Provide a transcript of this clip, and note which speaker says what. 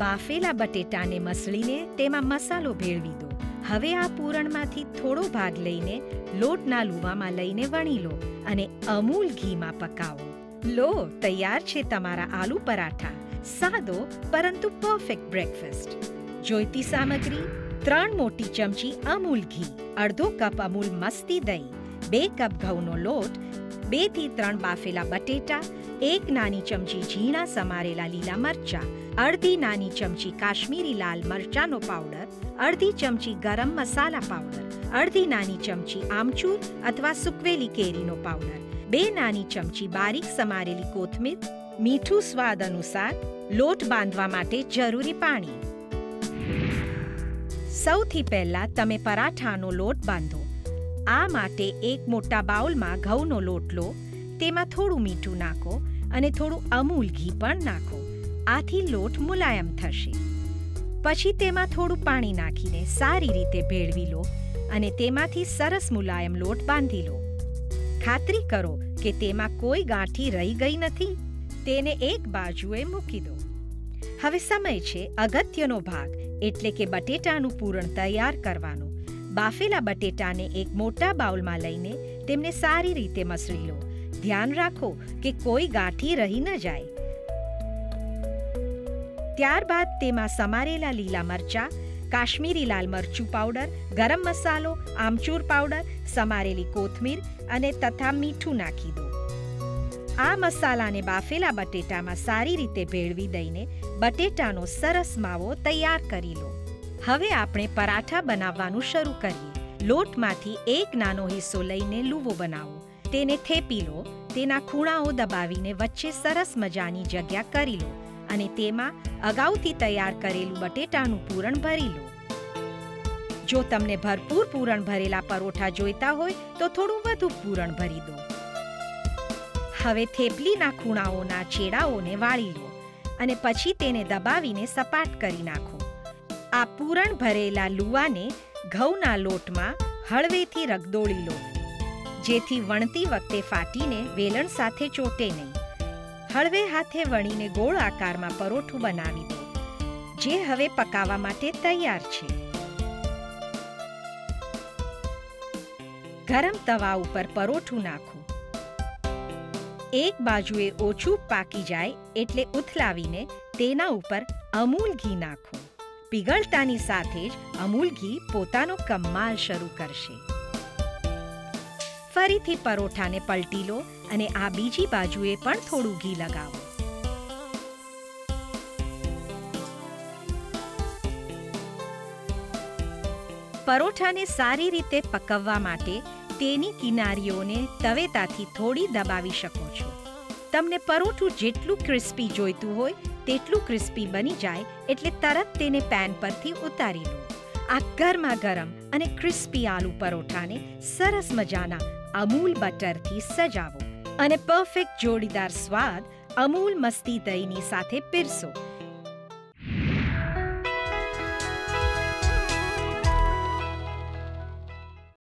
Speaker 1: બાફેલા બટેટાને મસળીને તેમાં મસાલો ભેળવી દો. હવે આ પૂરણમાંથી થોડો ભાગ લઈને લોટના લુવામાં લઈને વણી લો અને અમૂલ ઘીમાં પકાવો. લો, તૈયાર છે તમારા આલુ પરાઠા. સાદો પરંતુ પરફેક્ટ બ્રેકફાસ્ટ. જોઈતી સામગ્રી: 3 મોટી ચમચી અમૂલ ઘી, અડધો કપ અમૂલ મસ્તી દહીં, 2 કપ ઘઉંનો લોટ, 2 થી 3 બાફેલા બટેટા, 1 નાની ચમચી ઝીણા સમારેલા લીલા મરચાં, અડધી નાની ચમચી કાશ્મીરી લાલ મરચાંનો પાવડર, અડધી ચમચી ગરમ મસાલા પાવડર, અડધી નાની ચમચી આમચૂર અથવા સૂકવેલી કેરીનો પાવડર, 2 નાની ચમચી બારીક સમારેલી કોથમીર, મીઠું સ્વાદ અનુસાર, લોટ બાંધવા માટે જરૂરી પાણી. સૌથી પહેલા તમે પરાઠાનો લોટ બાંધો. આ માટે એક મોટા બાઉલમાં ઘઉંનો લોટ લો, તેમાં થોડું મીઠું નાખો અને થોડું અમૂલ ઘી પણ નાખો. આથી લોટ મુલાયમ થશે. પછી તેમાં થોડું પાણી નાખીને સારી રીતે ભેળવી લો અને તેમાંથી સરસ મુલાયમ લોટ બાંધી લો. ખાતરી કરો કે તેમાં કોઈ ગાંઠી રહી ગઈ નથી. તેને એક બાજુએ મૂકી દો. હવે સમય છે અગત્યનો ભાગ, એટલે કે બટેટાનું પૂરણ તૈયાર કરવાનું. બાફેલા બટેટાને એક મોટા બાઉલમાં લઈને તેમને સારી રીતે મસળી લો. ધ્યાન રાખો કે કોઈ ગાંઠી રહી ન જાય. ત્યારબાદ તેમાં સમારેલા લીલા મરચાં, કાશ્મીરી લાલ મરચું પાવડર, ગરમ મસાલો, આમચૂર પાવડર, સમારેલી કોથમીર અને તથા મીઠું નાખી દો. આ મસાલાને બાફેલા બટેટામાં સારી રીતે ભેળવી દઈને બટેટાનો સરસ માવો તૈયાર કરી લો. હવે આપણે પરાઠા બનાવવાનું શરૂ કરીએ. લોટમાંથી એક નાનો હિસ્સો લઈને લૂવો બનાવો. તેને થેપી લો. તેના ખૂણાઓ દબાવીને વચ્ચે સરસ મજાની જગ્યા કરી લો અને તેમાં અગાઉથી તૈયાર કરેલું બટેટાનું પૂરણ ભરી લો. જો તમને ભરપૂર પૂરણ ભરેલા પરોઠા જોઈતા હોય તો થોડું વધુ પૂરણ ભરી દો. હવે થેપલીના ખૂણાઓના છેડાઓને વાળી લો અને પછી તેને દબાવીને સપાટ કરી નાખો. આ પૂરણ ભરેલા લુવાને ઘઉંના લોટમાં હળવેથી રગદોળી લો, જેથી વણતી વખતે ફાટીને વેલણ સાથે ચોટે નહીં. હળવે હાથે વણીને ગોળ આકારમાં પરોઠું બનાવી દો, જે હવે પકાવવા માટે તૈયાર છે. ગરમ તવા ઉપર પરોઠું નાખો. એક બાજુએ ઓછું પાકી જાય એટલે ઉથલાવીને તેના ઉપર અમૂલ ઘી નાખો. પીગળતાની સાથે જ અમૂલ ઘી પોતાનો કમાલ શરૂ કરશે. ફરીથી પરોઠાને પલટી લો અને આ બીજી બાજુએ પણ થોડું ઘી લગાવો. પરોઠાને સારી રીતે પકવવા માટે તેની કિનારીઓને તવેતાથી થોડી દબાવી શકો છો. તમને પરોઠું જેટલું ક્રિસ્પી જોઈતું હોય તેટલું ક્રિસ્પી બની જાય એટલે તરત તેને પેન પરથી ઉતારી લો. આ ગરમા ગરમ અને ક્રિસ્પી આલુ પરોઠાને સરસ મજાના અમૂલ બટરથી સજાવો અને પરફેક્ટ જોડીદાર સ્વાદ અમૂલ મસ્તી દહીંની સાથે પીરસો.